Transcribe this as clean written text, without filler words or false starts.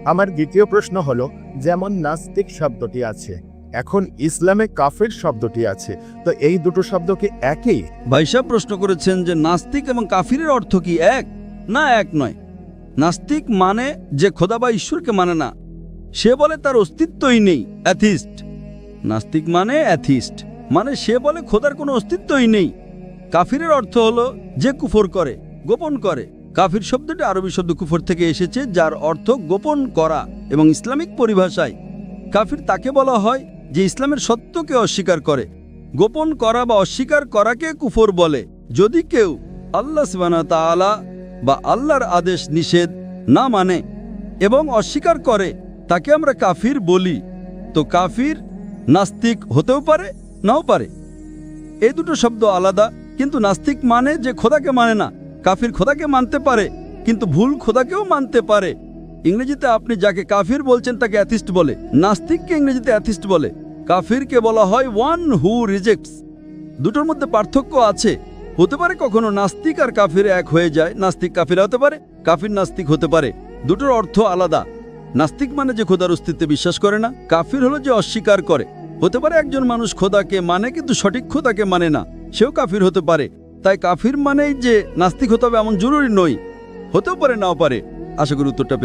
আমার দ্বিতীয় প্রশ্ন হলো, যেমন নাস্তিক শব্দটি আছে, এখন ইসলামে কাফের শব্দটি আছে, তো এই দুটো শব্দ কি একই? ভাই সাহেব প্রশ্ন করেছেন যে নাস্তিক এবং কাফিরের অর্থ কি এক? না, এক নয়। নাস্তিক মানে যে খোদা বা ঈশ্বরকে মানে না, সে বলে তার অস্তিত্বই নেই, অ্যাথিস্ট। নাস্তিক মানে অ্যাথিস্ট, মানে সে বলে খোদার কোনো অস্তিত্বই নেই। কাফিরের অর্থ হলো যে কুফর করে, গোপন করে। কাফির শব্দটি আরবি শব্দ কুফর থেকে এসেছে, যার অর্থ গোপন করা, এবং ইসলামিক পরিভাষায় কাফির তাকে বলা হয় যে ইসলামের সত্যকে অস্বীকার করে। গোপন করা বা অস্বীকার করাকে কুফর বলে। যদি কেউ আল্লাহ সুবহানাহু ওয়া তাআলা বা আল্লাহর আদেশ নিষেধ না মানে এবং অস্বীকার করে, তাকে আমরা কাফির বলি। তো কাফির নাস্তিক হতেও পারে, নাও পারে। এই দুটো শব্দ আলাদা, কিন্তু নাস্তিক মানে যে খোদাকে মানে না। কাফির খোদাকে মানতে পারে, কিন্তু ভুল খোদাকেও মানতে পারে। ইংরেজিতে আপনি যাকে কাফির বলছেন তাকে অ্যাথিস্ট বলে, নাস্তিককে ইংরেজিতে অ্যাথিস্ট বলে। কাফিরকে বলা হয় ওয়ান হু রিজেক্টস। দুটোর মধ্যে পার্থক্য আছে। হতে পারে কখনো নাস্তিক আর কাফির এক হয়ে যায়, নাস্তিক কাফির হতে পারে, কাফির নাস্তিক হতে পারে। দুটোর অর্থ আলাদা। নাস্তিক মানে যে খোদার অস্তিত্বে বিশ্বাস করে না, কাফির হলো যে অস্বীকার করে। হতে পারে একজন মানুষ খোদাকে মানে কিন্তু সঠিক খোদাকে মানে না, সেও কাফির হতে পারে। তাই কাফির মানেই যে নাস্তিক হতে হবে এমন জরুরি নয়, হতেও পারে, নাও পারে। আশা করি উত্তরটা পেয়ে